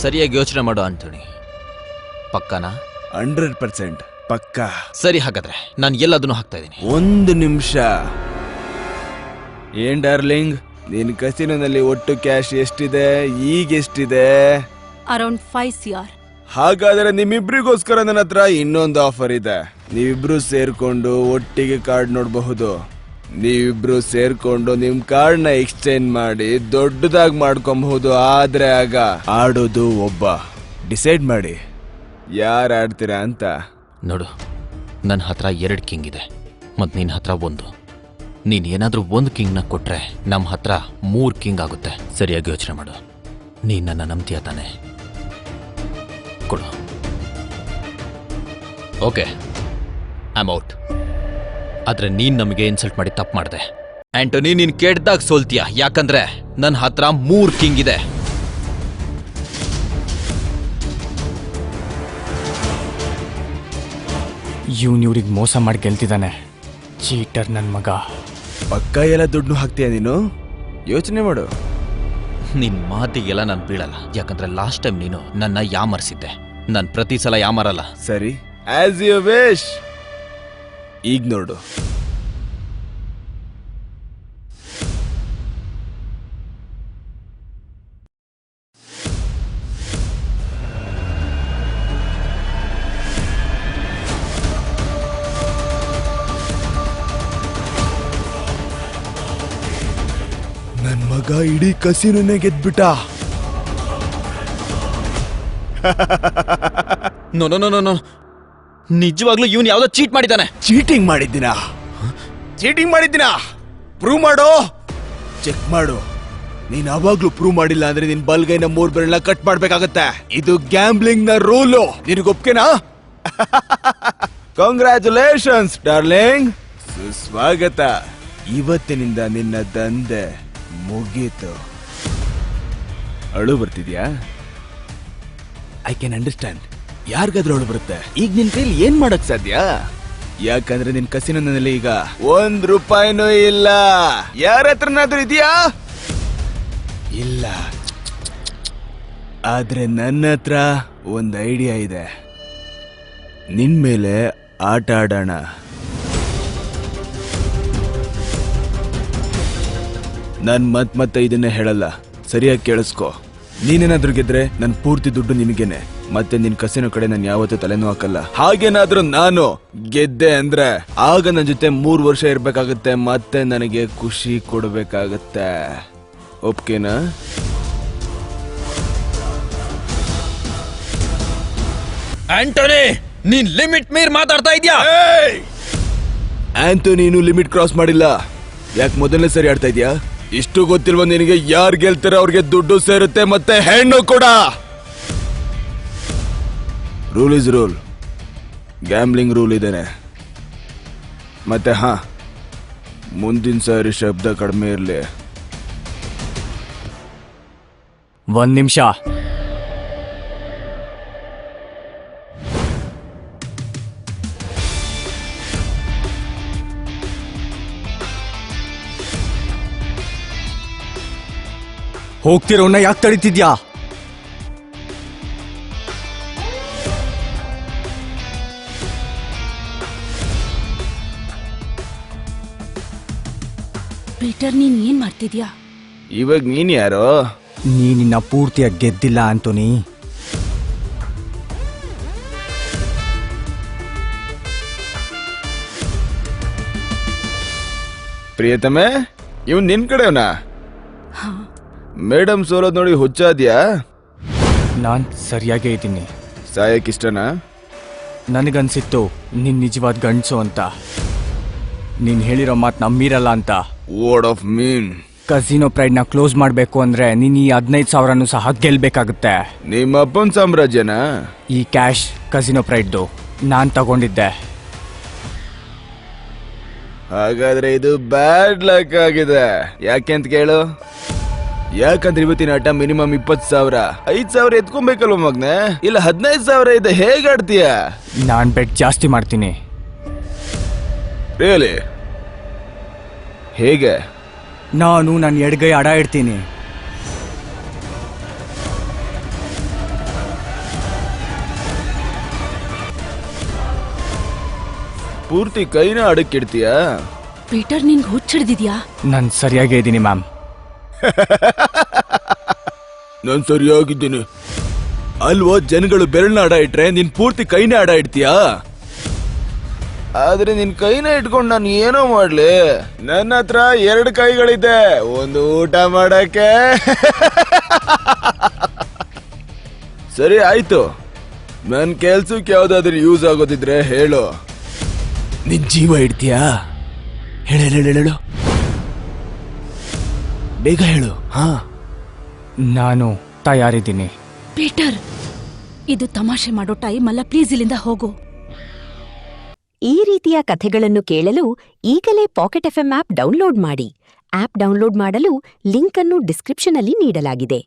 ಸರಿಯಾಗಿ ಯೋಚನೆ ಮಾಡು ಆಂಟೋನಿ. ಪಕ್ಕನಾ? 100% ಪಕ್ಕಾ. ಸರಿ, ಹಾಗಾದ್ರೆ ನಾನು ಎಲ್ಲದನ್ನು ಹಾಕ್ತಾ ಇದ್ದೀನಿ. ಒಂದು ನಿಮಿಷ. ಏನ್ ಡಾರ್ಲಿಂಗ್, ನಿನ್ ಕಸಿನೋನಲ್ಲಿ ಒಟ್ಟು ಕ್ಯಾಶ್ ಎಷ್ಟಿದೆ? ಈಗ ಎಷ್ಟಿದೆ? Around 5 CR. ಹಾಗಾದ್ರೆ ನಿಮ್ಮಿಬ್ರಿಗೋಸ್ಕರ ನನ್ನ ಹತ್ರ ಇನ್ನೊಂದು ಆಫರ್ ಇದೆ. ನೀವಿಬ್ರು ಸೇರ್ಕೊಂಡು ಒಟ್ಟಿಗೆ ಕಾರ್ಡ್ ನೋಡಬಹುದು. ನೀವಿಬ್ರು ಸೇರ್ಕೊಂಡು ನಿಮ್ ಕಾರ್ಡ್ ನ ಎಕ್ಸ್ಚೇಂಜ್ ಮಾಡಿ ದೊಡ್ಡದಾಗಿ ಮಾಡ್ಕೊಬಹುದು. ಆದ್ರೆ ಆಗ ಆಡೋದು ಒಬ್ಬ. ಡಿಸೈಡ್ ಮಾಡಿ ಯಾರು ಆಡ್ತೀರಾ ಅಂತ. ನೋಡು, ನನ್ನ ಹತ್ರ 2 ಕಿಂಗ್ ಇದೆ ಮತ್ತು ನಿನ್ನ ಹತ್ರ 1. ನೀನು ಏನಾದರೂ 1 ಕಿಂಗ್ನ ಕೊಟ್ರೆ ನಮ್ಮ ಹತ್ರ 3 ಕಿಂಗ್ ಆಗುತ್ತೆ. ಸರಿಯಾಗಿ ಯೋಚನೆ ಮಾಡು. ನೀನು ನನ್ನ ನಂಬ್ತೀಯ ತಾನೆ? ಕೊಡು. Okay, I am out. ಆದರೆ ನೀನು ನಮಗೆ ಇನ್ಸಲ್ಟ್ ಮಾಡಿ ತಪ್ಪು ಮಾಡಿದೆ ಆಂಟೋನಿ. ನೀನು ಕೆಟ್ಟದಾಗ ಸೋಲ್ತೀಯ, ಯಾಕಂದ್ರೆ ನನ್ನ ಹತ್ರ 3 ಕಿಂಗ್ ಇದೆ. ಇವ್ನಿವ್ರಿಗೆ ಮೋಸ ಮಾಡಿ ಗೆಲ್ತಿದ್ದಾನೆ. ಚೀಟರ್ ನನ್ನ ಮಗ. ಪಕ್ಕ ಎಲ್ಲ ದುಡ್ಡು ಹಾಕ್ತೀಯ ನೀನು? ಯೋಚನೆ ಮಾಡು. ನಿನ್ನ ಮಾತಿಗೆಲ್ಲ ನಾನು ಬೀಳಲ್ಲ, ಯಾಕಂದ್ರೆ ಲಾಸ್ಟ್ ಟೈಮ್ ನೀನು ನನ್ನ ಯಾಮರ್ಸಿದ್ದೆ. ನಾನು ಪ್ರತಿ ಸಲ ಯಾಮರಲ್ಲ. ಸರಿ, ಆಸ್ ಯು ವಿಶ್. ಈಗ ನೋಡು. ನನ್ ಮಗ ಇಡೀ ಕಸಿನೋನೇ ಗೆದ್ಬಿಟ್ಟ. ನೋ ನೋ ನೋ ನೋ, ನಿಜವಾಗ್ಲೂ ಇವನು ಯಾವ್ದೋ ಚೀಟ್ ಮಾಡಿದ್ದಾನೆ. ಚೀಟಿಂಗ್ ಮಾಡಿದ್ದೀನಾ? ಚೀಟಿಂಗ್ ಮಾಡಿದ್ದೀನಾ? ಪ್ರೂವ್ ಮಾಡು. ಚೆಕ್ ಮಾಡು. ನೀನ್ ಯಾವಾಗ್ಲೂ ಪ್ರೂವ್ ಮಾಡಿಲ್ಲ ಅಂದ್ರೆ ನಿನ್ ಬಲ್ಗೈನ 3 ಬೆರಳನ್ನ ಕಟ್ ಮಾಡ್ಬೇಕಾಗತ್ತೆ. ಇದು ಗ್ಯಾಂಬ್ಲಿಂಗ್ ನ ರೂಲು. ನಿನಗೊಪ್ಕೆನಾ? ಕಂಗ್ರ್ಯಾಚುಲೇಷನ್ಸ್ ಡಾರ್ಲಿಂಗ್, ಸುಸ್ವಾಗತ. ಇವತ್ತಿನಿಂದ ನಿನ್ನ ದಂಧೆ ಮುಗೀತು. ಅಳು ಬರ್ತಿದ್ಯಾ? I can understand. ಯಾರಿಗಾದ್ರೂ ಅಳು ಬರುತ್ತೆ. ಈಗ ನಿನ್ ಕೈಲಿ ಏನ್ ಮಾಡಕ್ ಸಾಧ್ಯ? ಯಾಕಂದ್ರೆ ನಿನ್ ಕಸಿನಲ್ಲಿ ಈಗ 1 ರೂಪಾಯಿನೂ ಇಲ್ಲ. ಯಾರ ಹತ್ರನಾದ್ರೂ ಇದೆಯಾ? ಇಲ್ಲ. ಆದ್ರೆ ನನ್ನ ಹತ್ರ ಒಂದು ಐಡಿಯಾ ಇದೆ. ನಿನ್ ಮೇಲೆ ಆಟ ಆಡೋಣ. ನಾನ್ ಮತ್ತೆ ಇದನ್ನೇ ಹೇಳಲ್ಲ, ಸರಿಯಾಗಿ ಕೇಳಿಸ್ಕೊ. ನೀನೇನಾದ್ರೂ ಗೆದ್ರೆ ನನ್ ಪೂರ್ತಿ ದುಡ್ಡು ನಿನಗೇನೆ. ಮತ್ತೆ ನಿನ್ ಕಸಿನ ಕಡೆ ನಾನು ಯಾವತ್ತೂ ತಲೆನೂ ಹಾಕಲ್ಲ. ಹಾಗೇನಾದ್ರೂ ನಾನು ಗೆದ್ದೆ ಅಂದ್ರೆ ಆಗ ನನ್ನ ಜೊತೆ 3 ವರ್ಷ ಇರ್ಬೇಕಾಗತ್ತೆ. ಮತ್ತೆ ನನಗೆ ಖುಷಿ ಕೊಡ್ಬೇಕಾಗತ್ತೆ. ಒಪ್ಕೆನಾ? ಆಂಟೋನಿ, ನೀನ್ ಲಿಮಿಟ್ ಮೀರ್ ಮಾತಾಡ್ತಾ ಇದ್ಯಾ? ಆಂಟೋನಿ ಇನ್ನೂ ಲಿಮಿಟ್ ಕ್ರಾಸ್ ಮಾಡಿಲ್ಲ. ಯಾಕೆ ಮೊದಲನೇ ಸರಿ ಆಡ್ತಾ ಇದ್ಯಾ? ಇಷ್ಟು ಗೊತ್ತಿಲ್ವ ನಿನಗೆ? ಯಾರು ಗೆಲ್ತಾರೆ ಅವ್ರಿಗೆ ದುಡ್ಡು ಸೇರುತ್ತೆ, ಮತ್ತೆ ಹೆಣ್ಣು ಕೂಡ. Rule is rule. Gambling rule ಇದೇನೆ. ಮತ್ತೆ ಮುಂದಿನ ಸಾರಿ ಶಬ್ದ ಕಡಿಮೆ ಇರಲಿ. 1 ನಿಮಿಷ. ಹೋಗ್ತಿರೋನ್ನ ಯಾಕೆ ತಡೀತಿದ್ಯಾ? ಪೀಟರ್, ನೀನ್ ಏನ್ ಮಾಡ್ತಿದ್ಯಾ? ಇವಾಗ ನೀನ್ ಯಾರೋ? ನೀನಿನ್ನ ಪೂರ್ತಿಯಾಗಿ ಗೆದ್ದಿಲ್ಲ ಆಂಟೋನಿ. ಪ್ರಿಯತಮೆ, ಇವ್ ನಿನ್ ಕಡೆವನಾ? ಮೇಡಮ್ ಸೋಲೋದ್ ನೋಡಿ ಹುಚ್ಚಾದ್ಯಾ? ನಾನ್ ಸರಿಯಾಗೇ ಇದ್ದೀನಿ. ಸಾಯಕ್ಕಿಷ್ಟನಾ? ನನಗನ್ಸಿತ್ತು ನೀನ್ ನಿಜವಾದ ಗಂಡ್ಸು ಅಂತ. ನೀನ್ ಹೇಳಿರೋ ಮಾತು ನಂಬಿರಲ್ಲ ಅಂತ. Word of mean. ಕಸಿನೋ ಪ್ರೈಡ್ನ ಕ್ಲೋಸ್ ಮಾಡಬೇಕು ಅಂದ್ರೆ ನೀನ್ ಈ 15,000 ಸಹ ಗೆಲ್ಬೇಕಾಗುತ್ತೆ. ನಿಮ್ಮ ಅಪ್ಪನ ಸಾಮ್ರಾಜ್ಯನಾ? ಈ ಕ್ಯಾಶ್ ಕಸಿನೋ ಪ್ರೈಡ್ದು ನಾನ್ ತಗೊಂಡಿದ್ದೆ. ಹಾಗಾದ್ರೆ ಇದು ಬ್ಯಾಡ್ ಲಕ್ ಆಗಿದೆ. ಯಾಕೆ ಅಂತ ಕೇಳು. ಯಾಕಂದ್ರೆ ಇವತ್ತಿನ ಆಟ ಮಿನಿಮಮ್ 20,000. 5,000 ಎತ್ಕೊಬೇಕಲ್ವ ಮಗ್ನೆ? ಇಲ್ಲ 15,000 ಇದೆ. ಹೇಗಾಡ್ತೀಯ? ನಾನ್ ಬೆಟ್ ಜಾಸ್ತಿ ಮಾಡ್ತೀನಿ. ರಿಯಲಿ? ಹೇಗೆ? ನಾನು ನನ್ನ ಎಡಗೈ ಅಡ ಇಡ್ತೀನಿ. ಪೂರ್ತಿ ಕೈನ ಅಡಕ್ಕಿಡ್ತೀಯಾ? ಪೀಟರ್ ನಿನ್ಗೆ ಹುಚ್ಚಿಡ್ದಿದ್ಯಾ? ನಾನು ಸರಿಯಾಗೇ ಇದ್ದೀನಿ ಮ್ಯಾಮ್. ನಾನ್ ಸರಿಯಾಗಿದ್ದೀನಿ ಅಲ್ವೋ? ಜನಗಳು ಬೆರಳನ್ನ ಅಡ ಇಟ್ರೆ ನೀನ್ ಪೂರ್ತಿ ಕೈನ ಅಡ ಇಡ್ತೀಯಾ? ಆದ್ರೆ ನಿನ್ ಕೈನ ಇಟ್ಕೊಂಡು ನಾನು ಏನೋ ಮಾಡ್ಲಿ? ನನ್ನ ಹತ್ರ 2 ಕೈಗಳಿದೆ, ಒಂದು ಊಟ ಮಾಡಕ್ಕೆ. ಸರಿ ಆಯ್ತು, ನನ್ ಕೆಲ್ಸಕ್ಕೆ ಯಾವ್ದಾದ್ರು ಯೂಸ್ ಆಗೋದಿದ್ರೆ ಹೇಳು. ನಿನ್ ಜೀವ ಇಡ್ತೀಯಾ? ಹೇಳು ಬೇಗ ಹೇಳು. ಹಾ, ನಾನು ತಯಾರಿದ್ದೀನಿ. ಪೀಟರ್, ಇದು ತಮಾಷೆ ಮಾಡೋ ಟೈಮ್ ಅಲ್ಲ, ಪ್ಲೀಸ್ ಇಲ್ಲಿಂದ ಹೋಗು. ಈ ರೀತಿಯ ಕಥೆಗಳನ್ನು ಕೇಳಲು ಈಗಲೇ ಪಾಕೆಟ್ ಎಫ್ಎಂ ಆಪ್ ಡೌನ್ಲೋಡ್ ಮಾಡಿ. ಆಪ್ ಡೌನ್ಲೋಡ್ ಮಾಡಲು ಲಿಂಕ್ ಅನ್ನು ಡಿಸ್ಕ್ರಿಪ್ಷನ್ ಅಲ್ಲಿ ನೀಡಲಾಗಿದೆ.